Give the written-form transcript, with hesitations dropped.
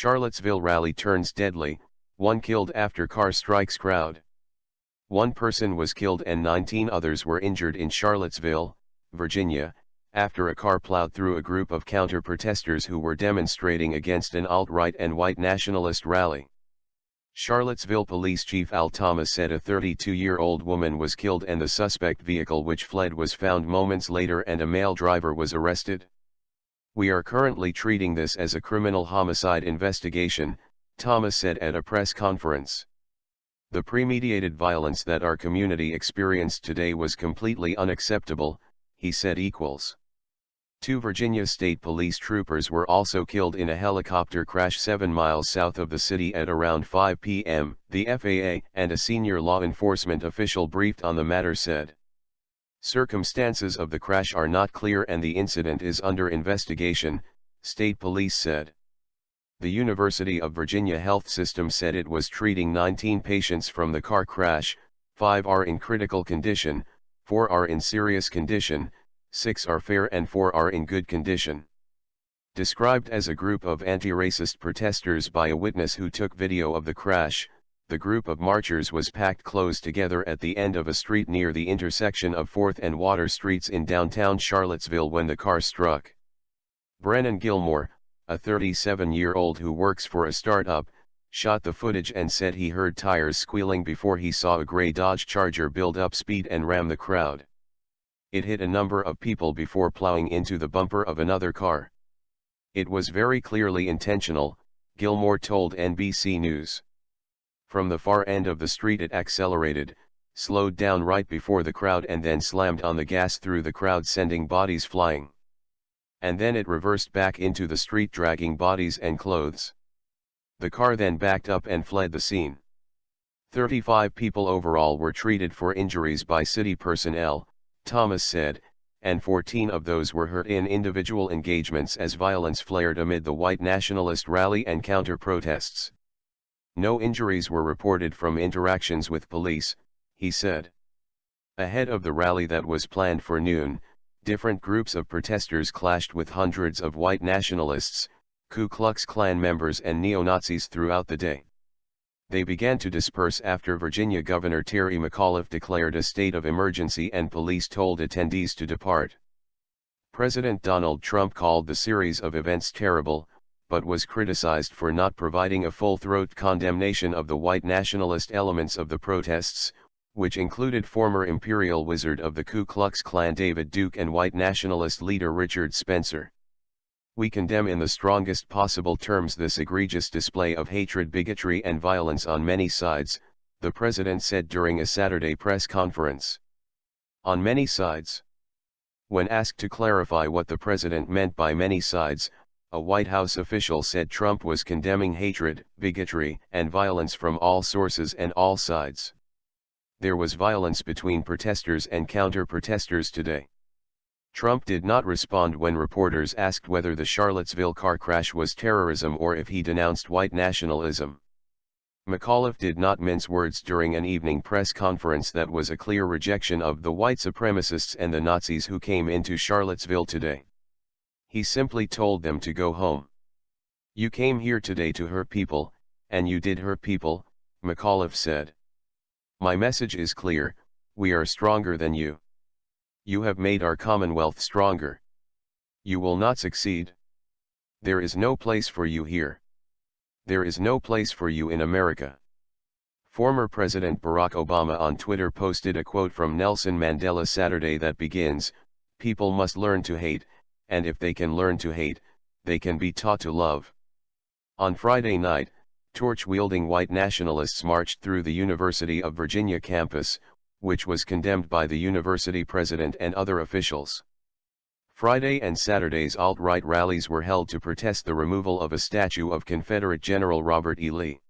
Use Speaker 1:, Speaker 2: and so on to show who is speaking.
Speaker 1: Charlottesville rally turns deadly, one killed after car strikes crowd. One person was killed and 19 others were injured in Charlottesville, Virginia, after a car plowed through a group of counter-protesters who were demonstrating against an alt-right and white nationalist rally. Charlottesville Police Chief Al Thomas said a 32-year-old woman was killed and the suspect vehicle which fled was found moments later and a male driver was arrested. "We are currently treating this as a criminal homicide investigation," Thomas said at a press conference. "The premeditated violence that our community experienced today was completely unacceptable," he said. 2 Virginia State Police troopers were also killed in a helicopter crash 7 miles south of the city at around 5 p.m., the FAA and a senior law enforcement official briefed on the matter said. Circumstances of the crash are not clear and the incident is under investigation, state police said. The University of Virginia Health System said it was treating 19 patients from the car crash, 5 are in critical condition, 4 are in serious condition, 6 are fair and 4 are in good condition. Described as a group of anti-racist protesters by a witness who took video of the crash, the group of marchers was packed close together at the end of a street near the intersection of 4th and Water Streets in downtown Charlottesville when the car struck. Brennan Gilmore, a 37-year-old who works for a startup, shot the footage and said he heard tires squealing before he saw a gray Dodge Charger build up speed and ram the crowd. It hit a number of people before plowing into the bumper of another car. "It was very clearly intentional," Gilmore told NBC News. From the far end of the street it accelerated, slowed down right before the crowd and then slammed on the gas through the crowd sending bodies flying. And then it reversed back into the street dragging bodies and clothes. The car then backed up and fled the scene. 35 people overall were treated for injuries by city personnel, Thomas said, and 14 of those were hurt in individual engagements as violence flared amid the white nationalist rally and counter-protests. No injuries were reported from interactions with police, he said. Ahead of the rally that was planned for noon, different groups of protesters clashed with hundreds of white nationalists, Ku Klux Klan members and neo-Nazis throughout the day. They began to disperse after Virginia Governor Terry McAuliffe declared a state of emergency and police told attendees to depart. President Donald Trump called the series of events terrible, but was criticized for not providing a full-throat condemnation of the white nationalist elements of the protests, which included former Imperial Wizard of the Ku Klux Klan David Duke and white nationalist leader Richard Spencer. "We condemn in the strongest possible terms this egregious display of hatred, bigotry and violence on many sides," the president said during a Saturday press conference. On many sides. When asked to clarify what the president meant by many sides, a White House official said Trump was condemning hatred, bigotry and violence from all sources and all sides. There was violence between protesters and counter-protesters today. Trump did not respond when reporters asked whether the Charlottesville car crash was terrorism or if he denounced white nationalism. McAuliffe did not mince words during an evening press conference that was a clear rejection of the white supremacists and the Nazis who came into Charlottesville today. He simply told them to go home. "You came here today to hurt people, and you did hurt people," McAuliffe said. "My message is clear: we are stronger than you. You have made our Commonwealth stronger. You will not succeed. There is no place for you here. There is no place for you in America." Former President Barack Obama on Twitter posted a quote from Nelson Mandela Saturday that begins, "People must learn to hate, and if they can learn to hate, they can be taught to love." On Friday night, torch-wielding white nationalists marched through the University of Virginia campus, which was condemned by the university president and other officials. Friday and Saturday's alt-right rallies were held to protest the removal of a statue of Confederate General Robert E. Lee.